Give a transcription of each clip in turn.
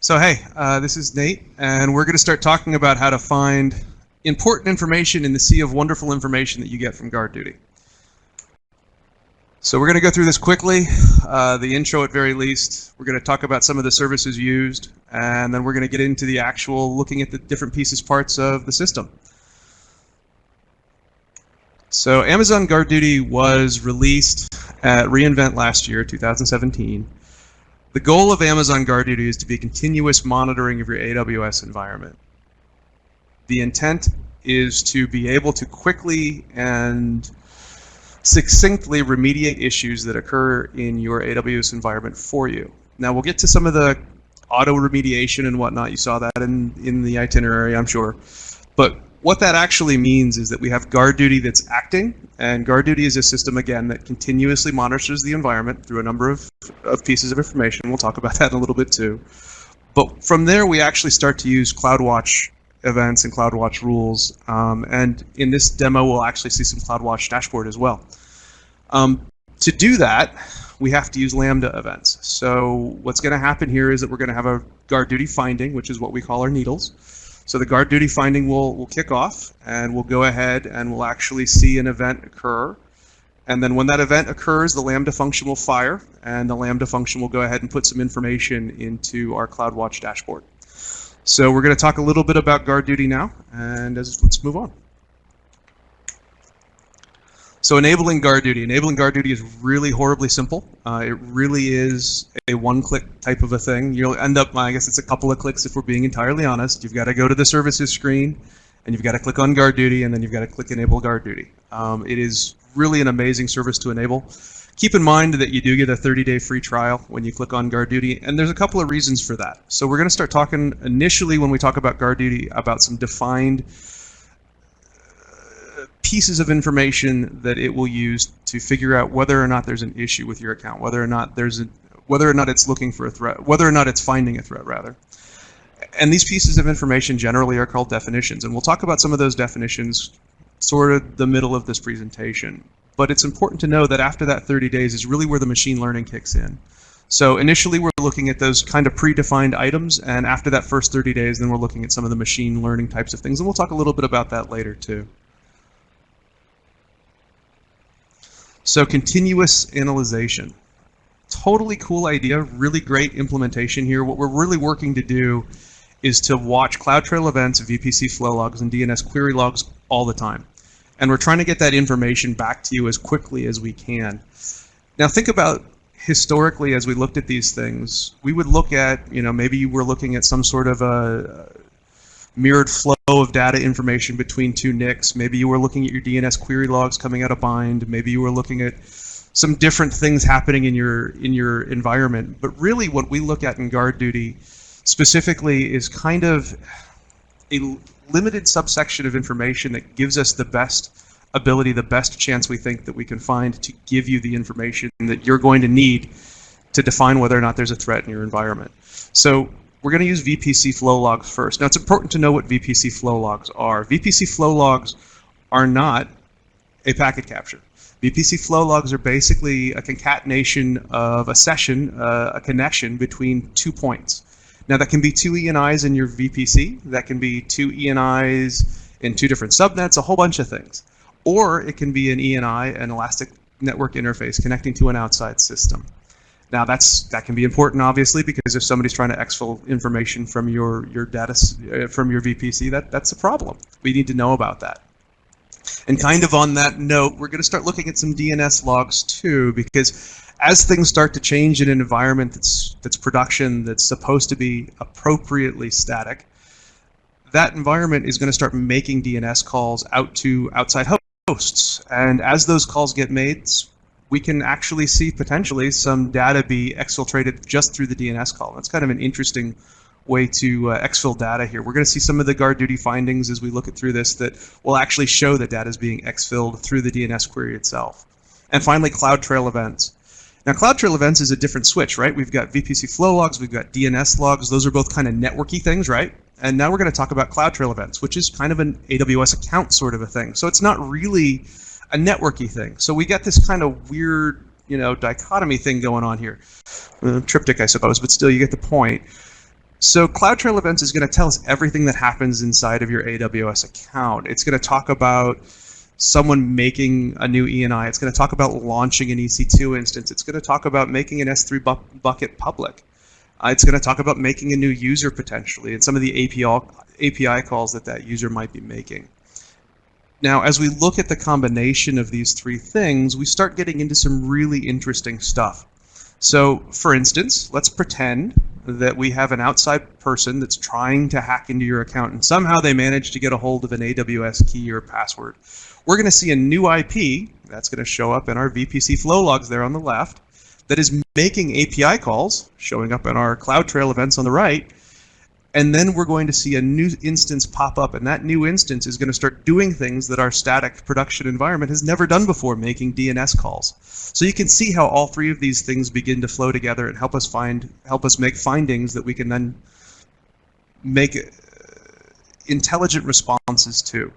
So hey, this is Nate, and we're going to start talking about how to find important information in the sea of wonderful information that you get from GuardDuty. So we're going to go through this quickly, the intro at very least. We're going to talk about some of the services used, and then we're going to get into the actual looking at the different pieces, parts of the system. So Amazon GuardDuty was released at reInvent last year, 2017. The goal of Amazon GuardDuty is to be continuous monitoring of your AWS environment. The intent is to be able to quickly and succinctly remediate issues that occur in your AWS environment for you. Now we'll get to some of the auto remediation and whatnot. You saw that in the itinerary, I'm sure. But what that actually means is that we have GuardDuty that's acting, and GuardDuty is a system, again, that continuously monitors the environment through a number of pieces of information. We'll talk about that in a little bit too. But from there, we actually start to use CloudWatch events and CloudWatch rules, and in this demo, we'll actually see some CloudWatch dashboard as well. To do that, we have to use Lambda events. So what's going to happen here is that we're going to have a GuardDuty finding, which is what we call our needles. So the GuardDuty finding will kick off, and we'll go ahead and we'll actually see an event occur. And then when that event occurs, the Lambda function will fire, and the Lambda function will go ahead and put some information into our CloudWatch dashboard. So we're going to talk a little bit about GuardDuty now, and let's move on. So enabling GuardDuty. Enabling GuardDuty is really horribly simple. It really is a one-click type of a thing. You'll end up, I guess it's a couple of clicks if we're being entirely honest. You've got to go to the services screen, and you've got to click on GuardDuty, and then you've got to click Enable GuardDuty. It is really an amazing service to enable. Keep in mind that you do get a 30-day free trial when you click on GuardDuty, and there's a couple of reasons for that. So we're going to start talking initially when we talk about GuardDuty about some defined pieces of information that it will use to figure out whether or not there's an issue with your account, whether or not it's looking for a threat, whether or not it's finding a threat rather. And these pieces of information generally are called definitions, and we'll talk about some of those definitions sort of the middle of this presentation. But it's important to know that after that 30 days is really where the machine learning kicks in. So initially we're looking at those kind of predefined items, and after that first 30 days then we're looking at some of the machine learning types of things, and we'll talk a little bit about that later too. So continuous analyzation. Totally cool idea, really great implementation here. What we're really working to do is to watch CloudTrail events, VPC flow logs, and DNS query logs all the time. And we're trying to get that information back to you as quickly as we can. Now think about historically as we looked at these things, we would look at, maybe you were looking at some sort of a mirrored flow of data information between two NICs. Maybe you were looking at your DNS query logs coming out of bind. Maybe you were looking at some different things happening in your environment. But really what we look at in GuardDuty specifically is kind of a limited subsection of information that gives us the best ability, the best chance we think that we can find to give you the information that you're going to need to define whether or not there's a threat in your environment. So we're going to use VPC flow logs first. Now it's important to know what VPC flow logs are. VPC flow logs are not a packet capture. VPC flow logs are basically a concatenation of a session, a connection between 2 points. Now that can be 2 ENIs in your VPC, that can be 2 ENIs in 2 different subnets, a whole bunch of things. Or it can be an ENI, an elastic network interface connecting to an outside system. Now that can be important obviously because if somebody's trying to exfil information from your data, from your VPC, that's a problem. We need to know about that. And kind of on that note, we're going to start looking at some DNS logs too, because as things start to change in an environment that's production, that's supposed to be appropriately static, that environment is going to start making DNS calls out to outside hosts. And as those calls get made, we can actually see potentially some data be exfiltrated just through the DNS call. That's kind of an interesting way to exfil data here. We're going to see some of the GuardDuty findings as we look through this that will actually show that data is being exfilled through the DNS query itself. And finally, CloudTrail events. Now CloudTrail events is a different switch, right? We've got VPC flow logs, we've got DNS logs. Those are both kind of networky things, right? And now we're going to talk about CloudTrail events, which is kind of an AWS account sort of a thing. So it's not really a networky thing. So we get this kind of weird, dichotomy thing going on here. Triptych, I suppose, but still you get the point. So CloudTrail Events is going to tell us everything that happens inside of your AWS account. It's going to talk about someone making a new ENI. It's going to talk about launching an EC2 instance. It's going to talk about making an S3 bucket public. It's going to talk about making a new user potentially and some of the API calls that user might be making. Now, as we look at the combination of these three things, we start getting into some really interesting stuff. So, for instance, let's pretend that we have an outside person that's trying to hack into your account and somehow they manage to get a hold of an AWS key or password. We're going to see a new IP that's going to show up in our VPC flow logs there on the left that is making API calls, showing up in our CloudTrail events on the right, and then we're going to see a new instance pop up, and that new instance is going to start doing things that our static production environment has never done before, making DNS calls. So you can see how all three of these things begin to flow together and help us make findings that we can then make intelligent responses to.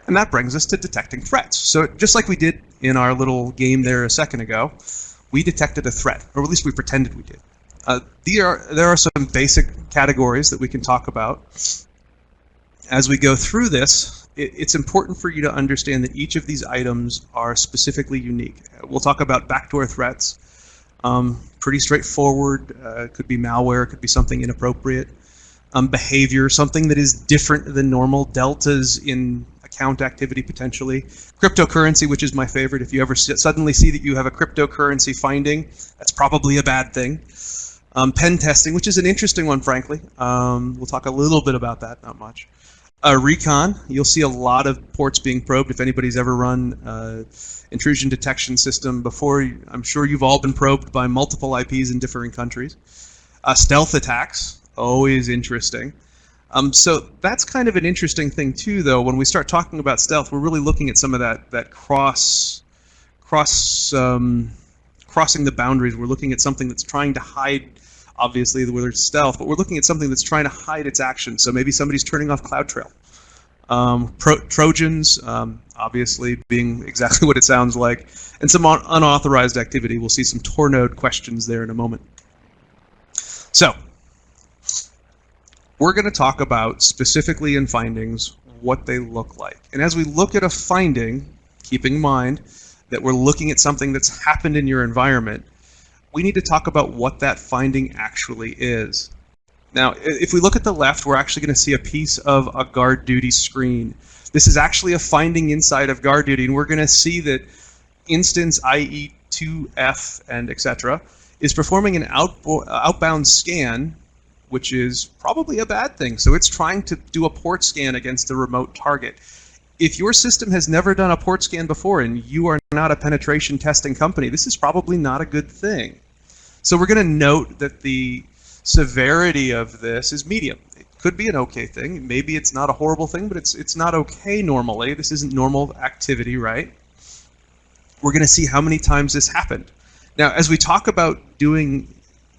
And that brings us to detecting threats. So just like we did in our little game there a second ago, we detected a threat, or at least we pretended we did. There are some basic categories that we can talk about. As we go through this, it's important for you to understand that each of these items are specifically unique. We'll talk about backdoor threats. Pretty straightforward. Could be malware, could be something inappropriate. Behavior, something that is different than normal. Deltas in account activity potentially. Cryptocurrency, which is my favorite. If you ever suddenly see that you have a cryptocurrency finding, that's probably a bad thing. Pen testing, which is an interesting one, frankly. We'll talk a little bit about that, not much. Recon, you'll see a lot of ports being probed. If anybody's ever run intrusion detection system before, I'm sure you've all been probed by multiple IPs in different countries. Stealth attacks, always interesting. So that's kind of an interesting thing too, though. When we start talking about stealth, we're really looking at some of that crossing the boundaries. We're looking at something that's trying to hide, obviously, whether it's stealth, but we're looking at something that's trying to hide its action. So maybe somebody's turning off CloudTrail. Trojans, obviously, being exactly what it sounds like, and some unauthorized activity. We'll see some Tor node questions there in a moment. So, we're going to talk about, specifically in findings, what they look like. And as we look at a finding, keeping in mind that we're looking at something that's happened in your environment, we need to talk about what that finding actually is. Now, if we look at the left, we're actually going to see a piece of a GuardDuty screen. This is actually a finding inside of GuardDuty, and we're going to see that instance IE2F and etc. is performing an outbound scan, which is probably a bad thing. So it's trying to do a port scan against a remote target. If your system has never done a port scan before and you are not a penetration testing company, this is probably not a good thing. So we're going to note that the severity of this is medium. It could be an okay thing. Maybe it's not a horrible thing, but it's not okay normally. This isn't normal activity, right? We're going to see how many times this happened. Now, as we talk about doing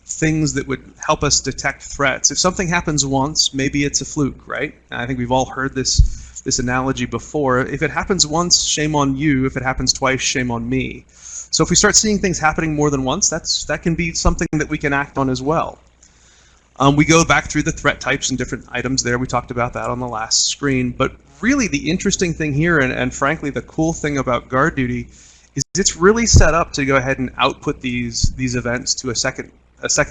things that would help us detect threats, if something happens once, maybe it's a fluke, right? And I think we've all heard this analogy before. If it happens once, shame on you. If it happens twice, shame on me. So if we start seeing things happening more than once, that can be something that we can act on as well. We go back through the threat types and different items there. We talked about that on the last screen. But really the interesting thing here, and frankly the cool thing about GuardDuty, is it's really set up to go ahead and output these events to a second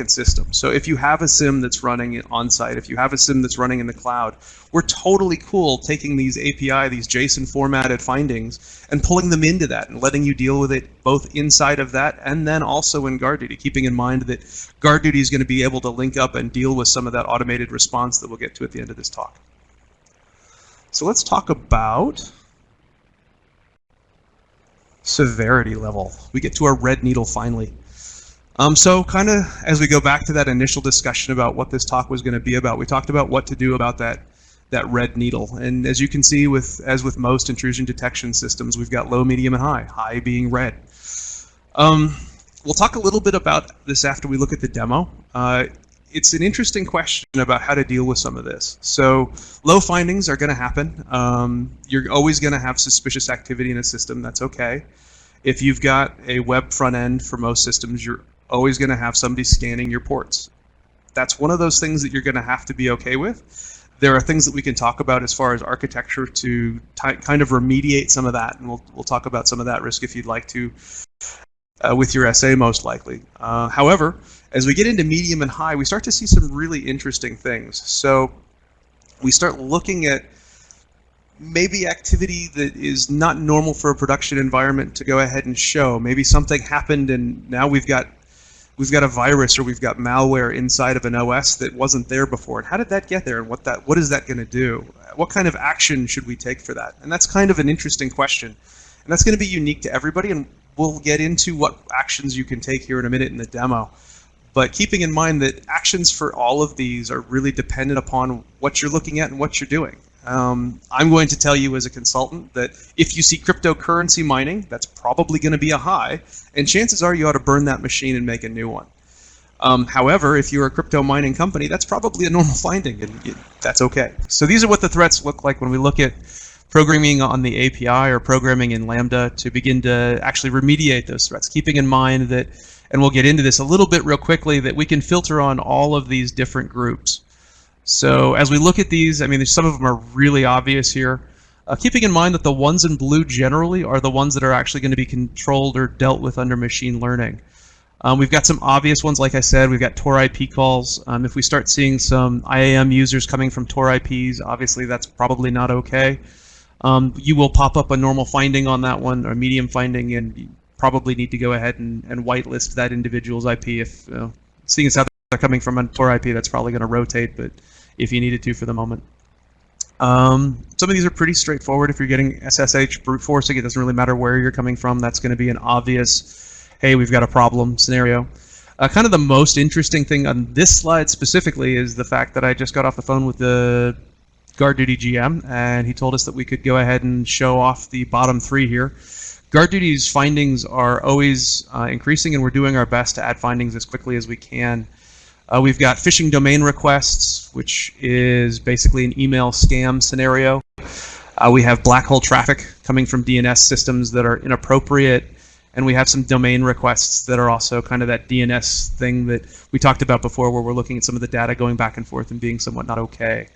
system. So if you have a SIM that's running on site, if you have a SIM that's running in the cloud, we're totally cool taking these API, these JSON formatted findings, and pulling them into that and letting you deal with it both inside of that and then also in GuardDuty, keeping in mind that GuardDuty is going to be able to link up and deal with some of that automated response that we'll get to at the end of this talk. So let's talk about severity level. We get to our red needle finally. So kind of as we go back to that initial discussion about what this talk was going to be about, we talked about what to do about that red needle. And as you can see, as with most intrusion detection systems, we've got low, medium, and high. High being red. We'll talk a little bit about this after we look at the demo. It's an interesting question about how to deal with some of this. So low findings are going to happen. You're always going to have suspicious activity in a system. That's okay. If you've got a web front end for most systems, you're always going to have somebody scanning your ports. That's one of those things that you're going to have to be okay with. There are things that we can talk about as far as architecture to kind of remediate some of that, and we'll talk about some of that risk if you'd like to with your SA most likely. However, as we get into medium and high, we start to see some really interesting things. So we start looking at maybe activity that is not normal for a production environment to go ahead and show. Maybe something happened and now we've got a virus or we've got malware inside of an OS that wasn't there before. And how did that get there, and what is that going to do? What kind of action should we take for that? And that's kind of an interesting question. And that's going to be unique to everybody, and we'll get into what actions you can take here in a minute in the demo. But keeping in mind that actions for all of these are really dependent upon what you're looking at and what you're doing. I'm going to tell you as a consultant that if you see cryptocurrency mining, that's probably going to be a high, and chances are you ought to burn that machine and make a new one. However, if you're a crypto mining company, that's probably a normal finding, and that's okay. So these are what the threats look like when we look at programming on the API or programming in Lambda to begin to actually remediate those threats, keeping in mind that, and we'll get into this a little bit real quickly, that we can filter on all of these different groups. So as we look at these, I mean, some of them are really obvious here. Keeping in mind that the ones in blue generally are the ones that are actually going to be controlled or dealt with under machine learning. We've got some obvious ones, like I said. We've got Tor IP calls. If we start seeing some IAM users coming from Tor IPs, obviously that's probably not okay. You will pop up a normal finding on that one, or a medium finding, and you probably need to go ahead and whitelist that individual's IP. If seeing as how they're coming from a Tor IP, that's probably going to rotate, but if you needed to for the moment. Some of these are pretty straightforward. If you're getting SSH brute forcing, it doesn't really matter where you're coming from. That's going to be an obvious, hey, we've got a problem scenario. Kind of the most interesting thing on this slide specifically is the fact that I just got off the phone with the GuardDuty GM, and he told us that we could go ahead and show off the bottom three here. GuardDuty's findings are always increasing, and we're doing our best to add findings as quickly as we can. We've got phishing domain requests, which is basically an email scam scenario. We have black hole traffic coming from DNS systems that are inappropriate, and we have some domain requests that are also kind of that DNS thing that we talked about before, where we're looking at some of the data going back and forth and being somewhat not okay.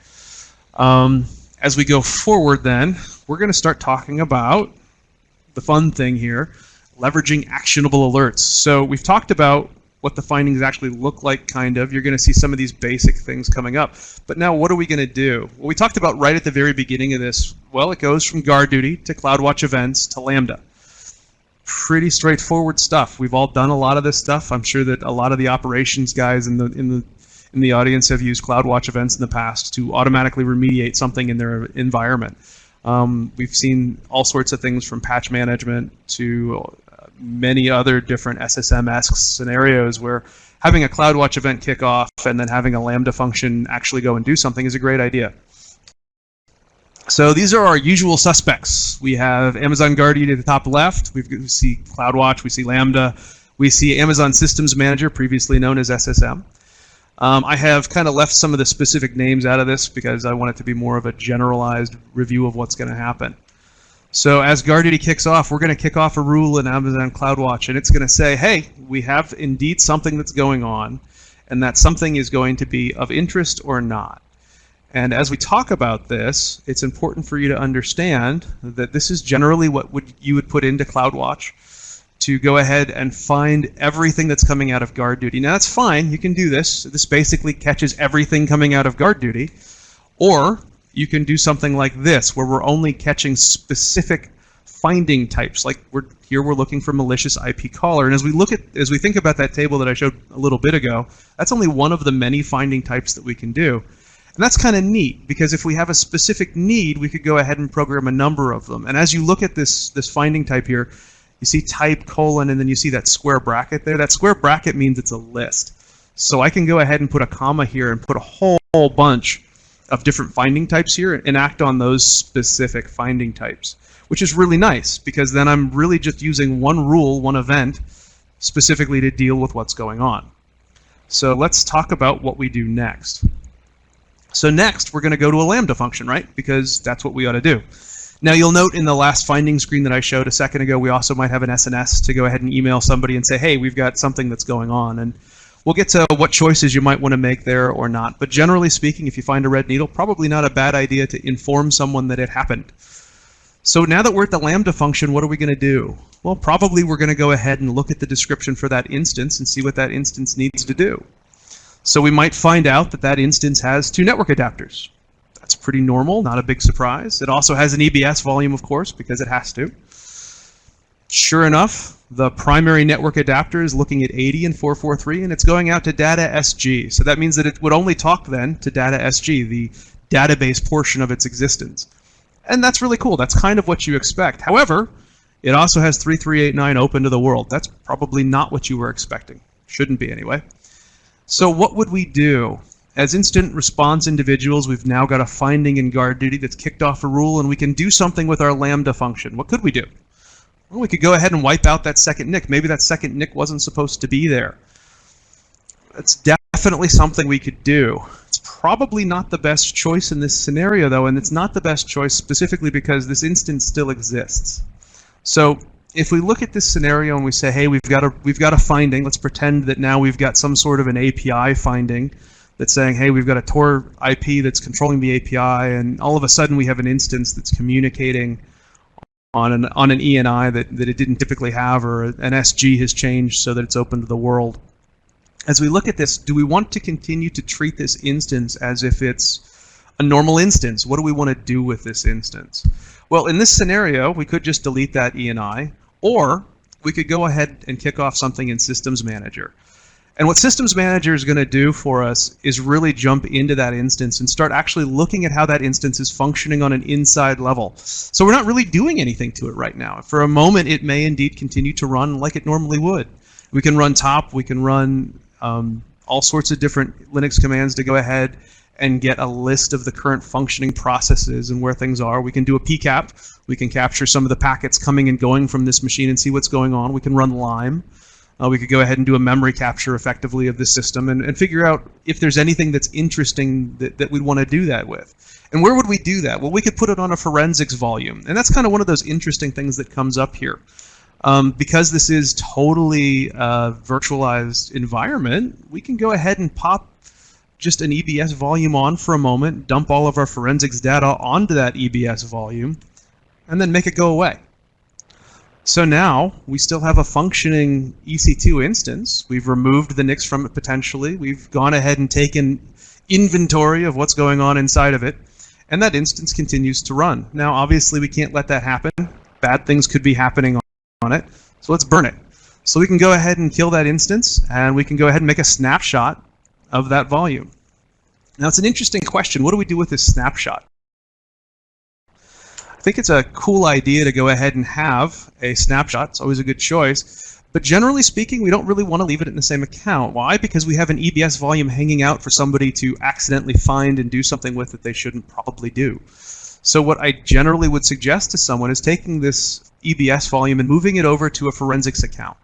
As we go forward then, we're going to start talking about the fun thing here, leveraging actionable alerts. So we've talked about what the findings actually look like, kind of. You're going to see some of these basic things coming up. But now what are we going to do? Well, we talked about right at the very beginning of this, well, it goes from GuardDuty to CloudWatch events to Lambda. Pretty straightforward stuff. We've all done a lot of this stuff. I'm sure that a lot of the operations guys in the audience have used CloudWatch events in the past to automatically remediate something in their environment. We've seen all sorts of things from patch management to many other different SSM-esque scenarios where having a CloudWatch event kick off and then having a Lambda function actually go and do something is a great idea. So these are our usual suspects. We have Amazon GuardDuty at the top left. We see CloudWatch, we see Lambda, we see Amazon Systems Manager, previously known as SSM. I have kind of left some of the specific names out of this because I want it to be more of a generalized review of what's going to happen. So as GuardDuty kicks off, we're going to kick off a rule in Amazon CloudWatch, and it's going to say, hey, we have indeed something that's going on, and that something is going to be of interest or not. And as we talk about this, it's important for you to understand that this is generally what you would put into CloudWatch to go ahead and find everything that's coming out of GuardDuty. Now that's fine, you can do this. This basically catches everything coming out of GuardDuty. Or you can do something like this, where we're only catching specific finding types. Like here we're looking for malicious IP caller. And as we think about that table that I showed a little bit ago, that's only one of the many finding types that we can do. And that's kind of neat, because if we have a specific need, we could go ahead and program a number of them. And as you look at this finding type here, you see type, colon, and then you see that square bracket there. That square bracket means it's a list. So I can go ahead and put a comma here and put a whole bunch of different finding types here and act on those specific finding types, which is really nice, because then I'm really just using one rule, one event, specifically to deal with what's going on. So let's talk about what we do next. So next, we're going to go to a Lambda function, right? Because that's what we ought to do. Now you'll note in the last finding screen that I showed a second ago, we also might have an SNS to go ahead and email somebody and say, hey, we've got something that's going on. And We'll get to what choices you might want to make there or not. But generally speaking, if you find a red needle, probably not a bad idea to inform someone that it happened. So now that we're at the Lambda function, what are we going to do? Well, probably we're going to go ahead and look at the description for that instance and see what that instance needs to do. So we might find out that that instance has 2 network adapters. That's pretty normal, not a big surprise. It also has an EBS volume, of course, because it has to. Sure enough, the primary network adapter is looking at 80 and 443, and it's going out to data SG. So that means that it would only talk then to data SG, the database portion of its existence. And that's really cool. That's kind of what you expect. However, it also has 3389 open to the world. That's probably not what you were expecting. Shouldn't be anyway. So what would we do? As incident response individuals, we've now got a finding in GuardDuty that's kicked off a rule, and we can do something with our Lambda function. What could we do? Well, we could go ahead and wipe out that second NIC. Maybe that second NIC wasn't supposed to be there. That's definitely something we could do. It's probably not the best choice in this scenario, though, and it's not the best choice specifically because this instance still exists. So if we look at this scenario and we say, hey, we've got a finding, let's pretend that now we've got some sort of an API finding that's saying, hey, we've got a Tor IP that's controlling the API, and all of a sudden we have an instance that's communicating on an ENI that it didn't typically have, or an SG has changed so that it's open to the world. As we look at this, do we want to continue to treat this instance as if it's a normal instance? What do we want to do with this instance? Well, in this scenario, we could just delete that ENI, or we could go ahead and kick off something in Systems Manager. And what Systems Manager is going to do for us is really jump into that instance and start actually looking at how that instance is functioning on an inside level. So we're not really doing anything to it right now. For a moment, it may indeed continue to run like it normally would. We can run top, we can run all sorts of different Linux commands to go ahead and get a list of the current functioning processes and where things are. We can do a PCAP. We can capture some of the packets coming and going from this machine and see what's going on. We can run Lime. We could go ahead and do a memory capture effectively of the system and figure out if there's anything that's interesting that we'd want to do that with. And where would we do that? Well, we could put it on a forensics volume. And that's kind of one of those interesting things that comes up here. Because this is totally a virtualized environment, we can go ahead and pop just an EBS volume on for a moment, dump all of our forensics data onto that EBS volume, and then make it go away. So now we still have a functioning EC2 instance. We've removed the NICs from it potentially. We've gone ahead and taken inventory of what's going on inside of it, and that instance continues to run. Now, obviously, we can't let that happen. Bad things could be happening on it, so let's burn it. So we can go ahead and kill that instance, and we can go ahead and make a snapshot of that volume. Now, it's an interesting question. What do we do with this snapshot? I think it's a cool idea to go ahead and have a snapshot. It's always a good choice. But generally speaking, we don't really want to leave it in the same account. Why? Because we have an EBS volume hanging out for somebody to accidentally find and do something with that they shouldn't probably do. So what I generally would suggest to someone is taking this EBS volume and moving it over to a forensics account.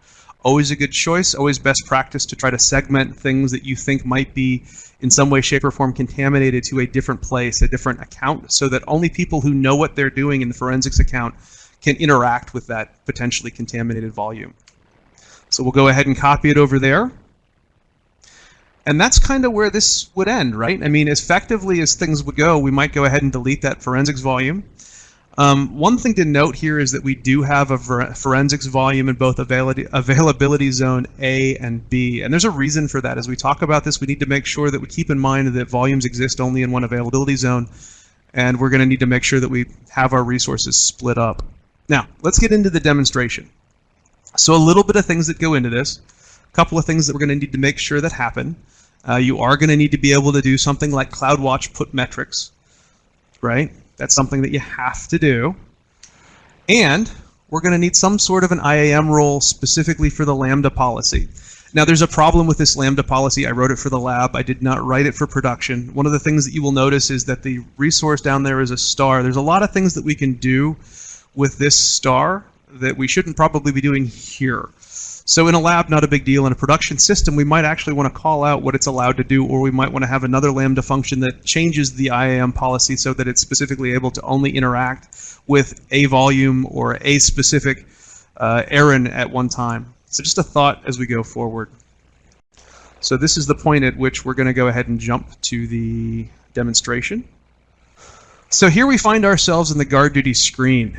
Always a good choice, always best practice to try to segment things that you think might be in some way, shape, or form contaminated to a different place, a different account, so that only people who know what they're doing in the forensics account can interact with that potentially contaminated volume. So we'll go ahead and copy it over there. And that's kind of where this would end, right? I mean, as effectively as things would go, we might go ahead and delete that forensics volume. One thing to note here is that we do have a forensics volume in both availability zone A and B. And there's a reason for that. As we talk about this, we need to make sure that we keep in mind that volumes exist only in one availability zone. And we're going to need to make sure that we have our resources split up. Now, let's get into the demonstration. So a little bit of things that go into this. A couple of things that we're going to need to make sure that happen. You are going to need to be able to do something like CloudWatch put metrics, right? That's something that you have to do. And we're going to need some sort of an IAM role specifically for the Lambda policy. Now, there's a problem with this Lambda policy. I wrote it for the lab. I did not write it for production. One of the things that you will notice is that the resource down there is a star. There's a lot of things that we can do with this star that we shouldn't probably be doing here. So in a lab, not a big deal. In a production system, we might actually want to call out what it's allowed to do, or we might want to have another Lambda function that changes the IAM policy so that it's specifically able to only interact with a volume or a specific errand at one time. So just a thought as we go forward. So this is the point at which we're going to go ahead and jump to the demonstration. So here we find ourselves in the GuardDuty screen.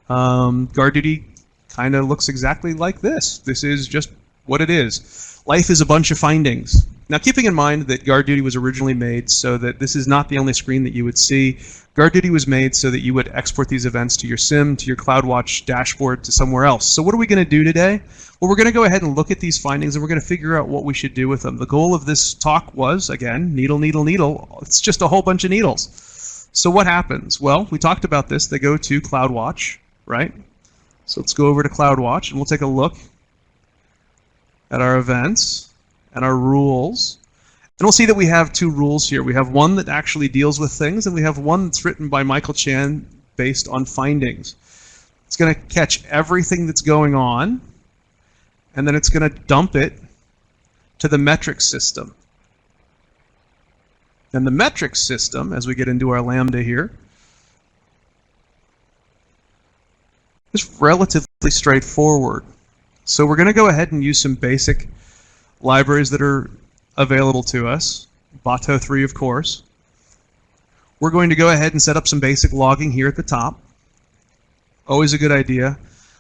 GuardDuty kind of looks exactly like this. This is just what it is. Life is a bunch of findings. Now, keeping in mind that GuardDuty was originally made so that this is not the only screen that you would see. GuardDuty was made so that you would export these events to your SIM, to your CloudWatch dashboard, to somewhere else. So what are we going to do today? Well, we're going to go ahead and look at these findings, and we're going to figure out what we should do with them. The goal of this talk was, again, needle, needle, needle. It's just a whole bunch of needles. So what happens? Well, we talked about this. They go to CloudWatch, right? So let's go over to CloudWatch, and we'll take a look at our events and our rules. And we'll see that we have two rules here. We have one that actually deals with things, and we have one that's written by Michael Chan based on findings. It's going to catch everything that's going on, and then it's going to dump it to the metrics system. And the metrics system, as we get into our Lambda here, is relatively straightforward. So we're going to go ahead and use some basic libraries that are available to us. Bato 3, of course. We're going to go ahead and set up some basic logging here at the top. Always a good idea.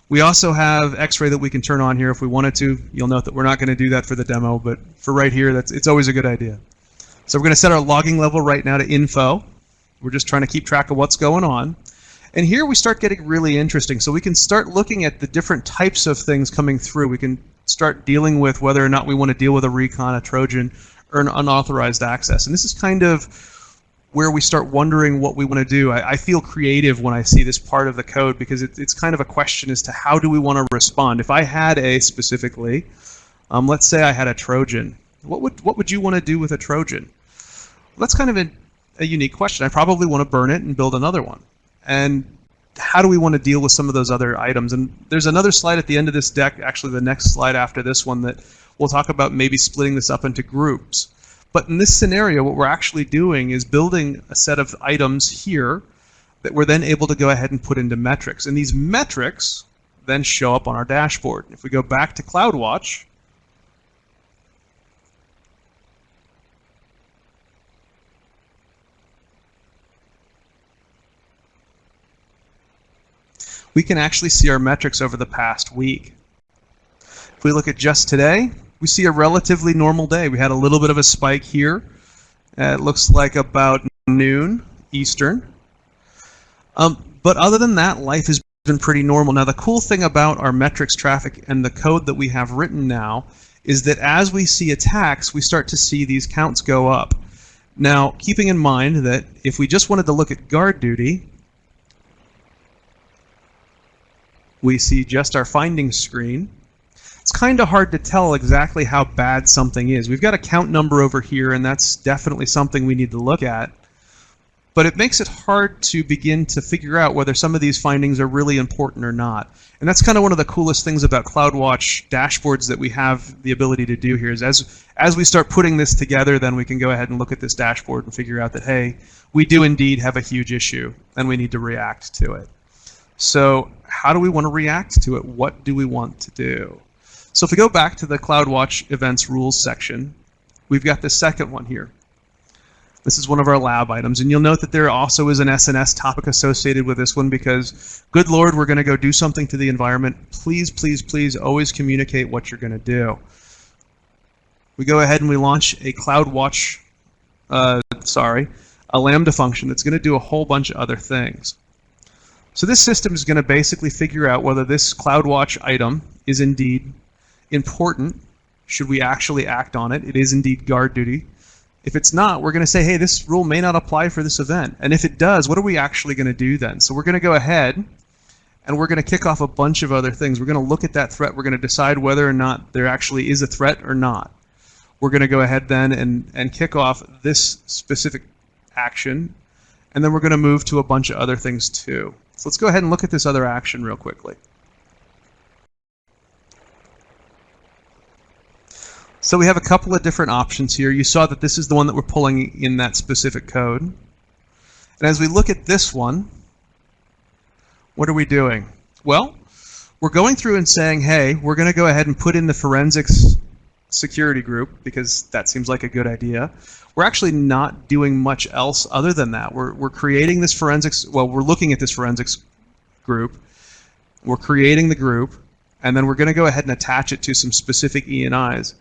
We also have X-ray that we can turn on here if we wanted to. You'll note that we're not going to do that for the demo, but for right here, it's always a good idea. So we're going to set our logging level right now to info. We're just trying to keep track of what's going on. And here we start getting really interesting. So we can start looking at the different types of things coming through. We can start dealing with whether or not we want to deal with a recon, a Trojan, or an unauthorized access. And this is kind of where we start wondering what we want to do. I feel creative when I see this part of the code because it's kind of a question as to how do we want to respond. If I had a specifically, let's say I had a Trojan, what would you want to do with a Trojan? Well, that's kind of a unique question. I probably want to burn it and build another one. And how do we want to deal with some of those other items? And there's another slide at the end of this deck, actually the next slide after this one, that we'll talk about maybe splitting this up into groups. But in this scenario, what we're actually doing is building a set of items here that we're then able to go ahead and put into metrics. And these metrics then show up on our dashboard. If we go back to CloudWatch, we can actually see our metrics over the past week. If we look at just today, we see a relatively normal day. We had a little bit of a spike here. It looks like about noon Eastern. But other than that, life has been pretty normal. Now, the cool thing about our metrics traffic and the code that we have written now is that as we see attacks, we start to see these counts go up. Now, keeping in mind that if we just wanted to look at GuardDuty, we see just our findings screen. It's kind of hard to tell exactly how bad something is. We've got a count number over here, and that's definitely something we need to look at. But it makes it hard to begin to figure out whether some of these findings are really important or not. And that's kind of one of the coolest things about CloudWatch dashboards that we have the ability to do here is as we start putting this together, then we can go ahead and look at this dashboard and figure out that, hey, we do indeed have a huge issue, and we need to react to it. So how do we want to react to it? What do we want to do? So if we go back to the CloudWatch events rules section, we've got the second one here. This is one of our lab items, and you'll note that there also is an SNS topic associated with this one because, good Lord, we're going to go do something to the environment. Please, please, please always communicate what you're going to do. We go ahead and we launch a CloudWatch, a Lambda function that's going to do a whole bunch of other things. So this system is going to basically figure out whether this CloudWatch item is indeed important. Should we actually act on it? It is indeed GuardDuty. If it's not, we're going to say, hey, this rule may not apply for this event. And if it does, what are we actually going to do then? So we're going to go ahead and we're going to kick off a bunch of other things. We're going to look at that threat. We're going to decide whether or not there actually is a threat or not. We're going to go ahead then and kick off this specific action. And then we're going to move to a bunch of other things too. So let's go ahead and look at this other action real quickly. So we have a couple of different options here. You saw that this is the one that we're pulling in that specific code. And as we look at this one, what are we doing? Well, we're going through and saying, hey, we're going to go ahead and put in the forensics security group because that seems like a good idea. We're actually not doing much else other than that. We're creating this forensics, well, we're looking at this forensics group, we're creating the group, and then we're going to go ahead and attach it to some specific E&Is.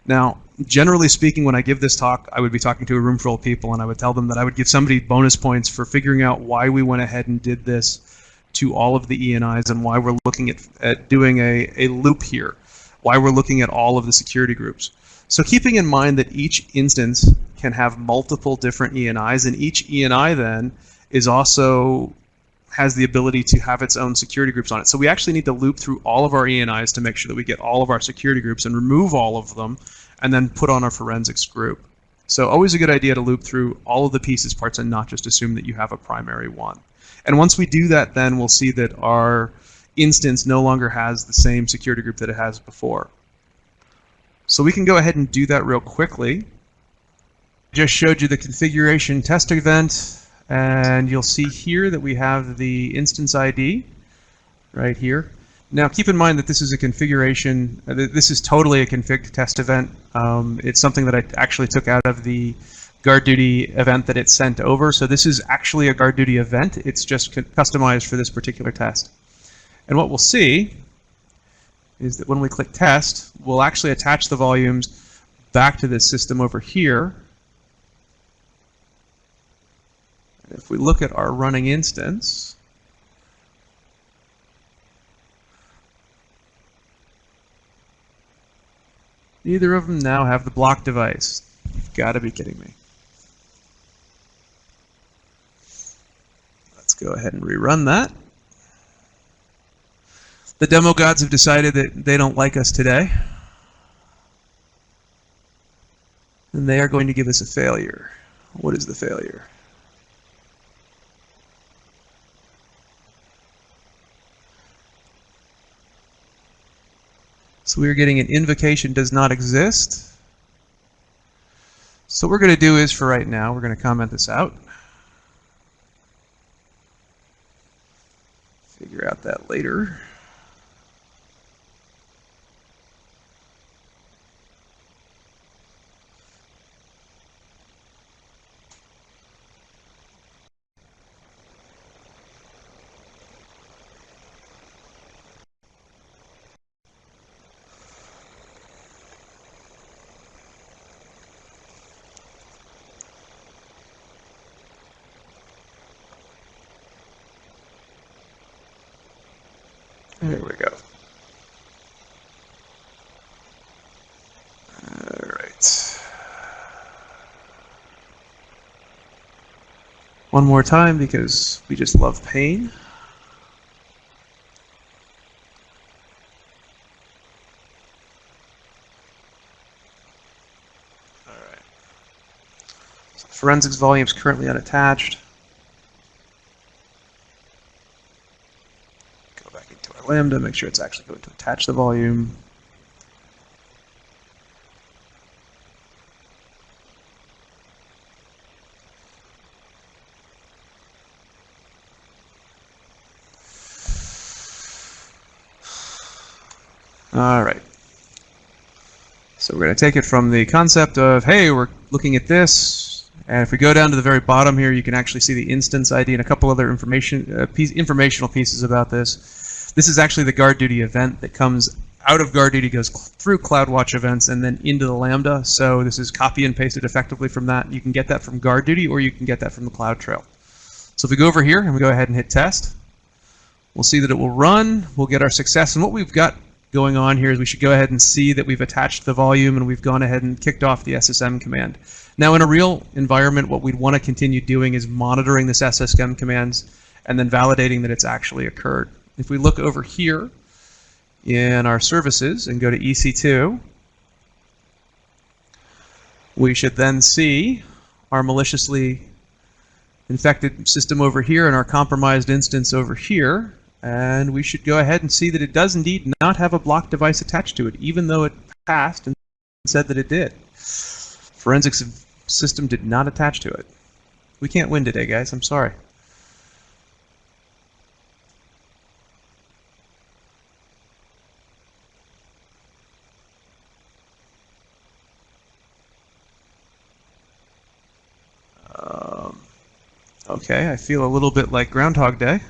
Now, generally speaking, when I give this talk, I would be talking to a room full of people, and I would tell them that I would give somebody bonus points for figuring out why we went ahead and did this to all of the E&Is and why we're looking at doing a loop here, why we're looking at all of the security groups. So keeping in mind that each instance can have multiple different E&Is, and each E&I then is also has the ability to have its own security groups on it. So we actually need to loop through all of our E&Is to make sure that we get all of our security groups and remove all of them and then put on our forensics group. So always a good idea to loop through all of the pieces, parts, and not just assume that you have a primary one. And once we do that, then we'll see that our instance no longer has the same security group that it has before. So we can go ahead and do that real quickly. Just showed you the configuration test event. And you'll see here that we have the instance ID right here. Now keep in mind that this is a configuration, this is totally a config test event. It's something that I actually took out of the GuardDuty event that it sent over. So this is actually a GuardDuty event. It's just customized for this particular test. And what we'll see is that when we click test, we'll actually attach the volumes back to this system over here. If we look at our running instance, neither of them now have the block device. You've got to be kidding me. Let's go ahead and rerun that. The demo gods have decided that they don't like us today, and they are going to give us a failure. What is the failure? So we're getting an invocation does not exist. So what we're going to do is, for right now, we're going to comment this out. Figure out that later. There we go. All right. One more time because we just love pain. All right. So the forensics volume is currently unattached. Lambda, make sure it's actually going to attach the volume. All right. So we're going to take it from the concept of, hey, we're looking at this, and if we go down to the very bottom here, you can actually see the instance ID and a couple other informational pieces about this. This is actually the GuardDuty event that comes out of GuardDuty, goes through CloudWatch events, and then into the Lambda. So this is copy and pasted effectively from that. You can get that from GuardDuty, or you can get that from the CloudTrail. So if we go over here and we go ahead and hit test, we'll see that it will run. We'll get our success. And what we've got going on here is we should go ahead and see that we've attached the volume and we've gone ahead and kicked off the SSM command. Now in a real environment, what we'd want to continue doing is monitoring this SSM commands and then validating that it's actually occurred. If we look over here in our services and go to EC2, we should then see our maliciously infected system over here and our compromised instance over here, and we should go ahead and see that it does indeed not have a block device attached to it, even though it passed and said that it did. Forensics system did not attach to it. We can't win today, guys. I'm sorry. Okay, I feel a little bit like Groundhog Day.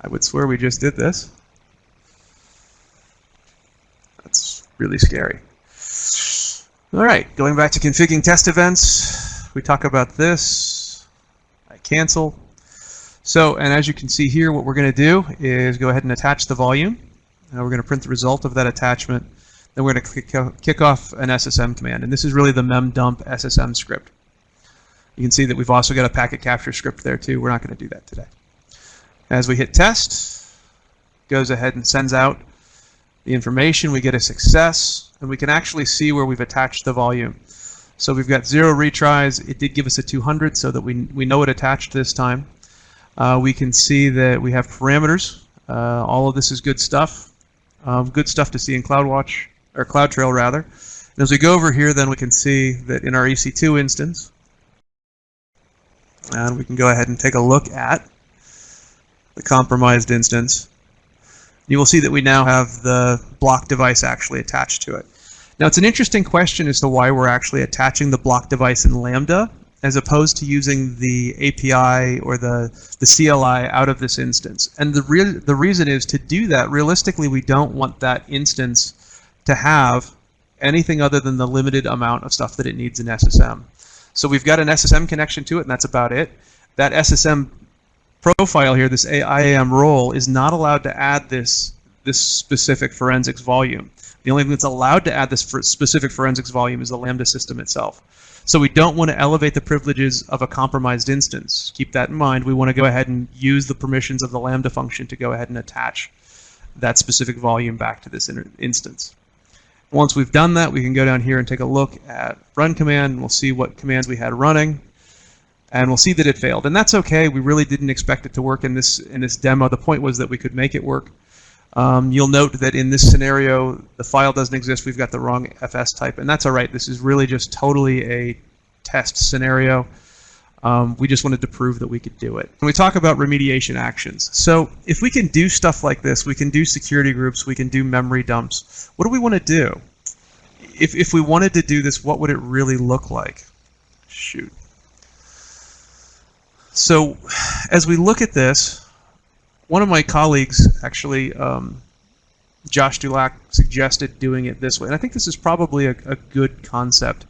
I would swear we just did this. That's really scary. All right, going back to configuring test events, we talk about this. I cancel. So, and as you can see here, what we're going to do is go ahead and attach the volume. We're going to print the result of that attachment. Then we're going to kick off an SSM command. And this is really the memdump SSM script. You can see that we've also got a packet capture script there too. We're not going to do that today. As we hit test, it goes ahead and sends out the information. We get a success, and we can actually see where we've attached the volume. So we've got 0 retries. It did give us a 200 so that we know it attached this time. We can see that we have parameters. All of this is good stuff. Good stuff to see in CloudWatch, or CloudTrail rather. And as we go over here, then we can see that in our EC2 instance, and we can go ahead and take a look at the compromised instance. You will see that we now have the block device actually attached to it. Now, it's an interesting question as to why we're actually attaching the block device in Lambda as opposed to using the API or the CLI out of this instance. And the reason is, to do that, realistically, we don't want that instance to have anything other than the limited amount of stuff that it needs in SSM. So we've got an SSM connection to it, and that's about it. That SSM profile here, this IAM role, is not allowed to add this specific forensics volume. The only thing that's allowed to add this specific forensics volume is the Lambda system itself. So we don't want to elevate the privileges of a compromised instance. Keep that in mind. We want to go ahead and use the permissions of the Lambda function to go ahead and attach that specific volume back to this instance. Once we've done that, we can go down here and take a look at run command, and we'll see what commands we had running, and we'll see that it failed. And that's okay. We really didn't expect it to work in this demo. The point was that we could make it work. You'll note that in this scenario, the file doesn't exist. We've got the wrong FS type, and that's all right. This is really just totally a test scenario. We just wanted to prove that we could do it. When we talk about remediation actions, so if we can do stuff like this, we can do security groups, we can do memory dumps. What do we want to do? If we wanted to do this, what would it really look like? Shoot. So as we look at this, one of my colleagues, actually, Josh Dulac, suggested doing it this way. And I think this is probably a good concept.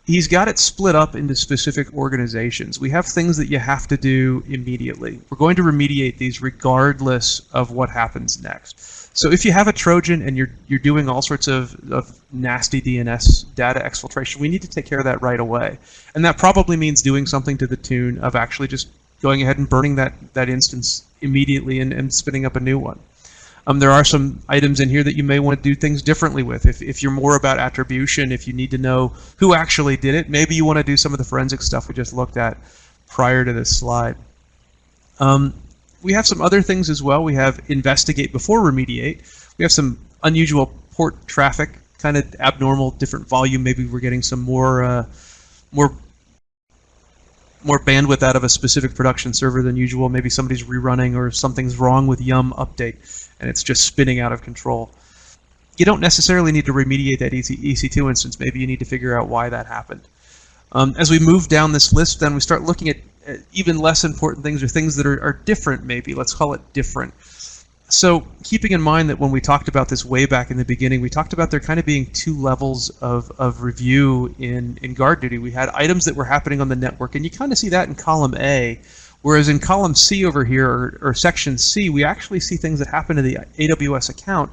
He's got it split up into specific organizations. We have things that you have to do immediately. We're going to remediate these regardless of what happens next. So if you have a Trojan and you're doing all sorts of nasty DNS data exfiltration, we need to take care of that right away. And that probably means doing something to the tune of actually just going ahead and burning that instance immediately and spinning up a new one. There are some items in here that you may want to do things differently with. If you're more about attribution, if you need to know who actually did it, maybe you want to do some of the forensic stuff we just looked at prior to this slide. We have some other things as well. We have investigate before remediate. We have some unusual port traffic, kind of abnormal, different volume. Maybe we're getting some more bandwidth out of a specific production server than usual. Maybe somebody's rerunning or something's wrong with yum update and it's just spinning out of control. You don't necessarily need to remediate that EC2 instance. Maybe you need to figure out why that happened. As we move down this list, then we start looking at even less important things, or things that are different maybe. Let's call it different. So keeping in mind that when we talked about this way back in the beginning, we talked about there kind of being two levels of review in GuardDuty. We had items that were happening on the network, and you kind of see that in column A, whereas in column C over here, or section C, we actually see things that happen to the AWS account,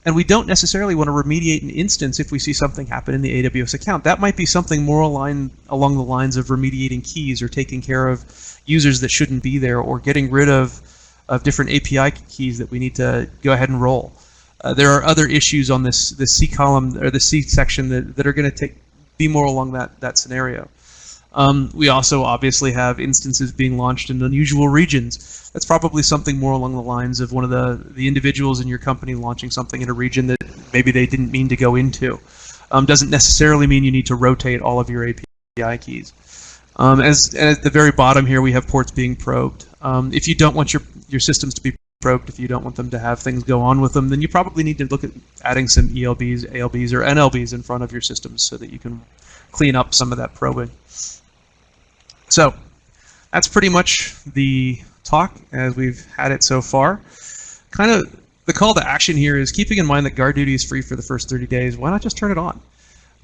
and we don't necessarily want to remediate an instance if we see something happen in the AWS account. That might be something more along the lines of remediating keys, or taking care of users that shouldn't be there, or getting rid of different API keys that we need to go ahead and roll. There are other issues on this C column, or the C section, that are going to be more along that scenario. We also obviously have instances being launched in unusual regions. That's probably something more along the lines of one of the individuals in your company launching something in a region that maybe they didn't mean to go into. Doesn't necessarily mean you need to rotate all of your API keys. As at the very bottom here, we have ports being probed. If you don't want your systems to be probed, if you don't want them to have things go on with them, then you probably need to look at adding some ELBs, ALBs, or NLBs in front of your systems so that you can clean up some of that probing. So that's pretty much the talk as we've had it so far. Kind of the call to action here is keeping in mind that GuardDuty is free for the first 30 days. Why not just turn it on?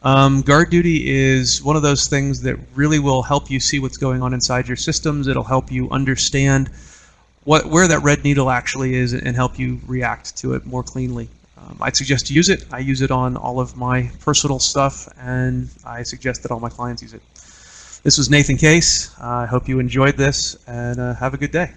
GuardDuty is one of those things that really will help you see what's going on inside your systems. It'll help you understand where that red needle actually is and help you react to it more cleanly. I'd suggest you use it. I use it on all of my personal stuff, and I suggest that all my clients use it. This was Nathan Case. I hope you enjoyed this, and have a good day.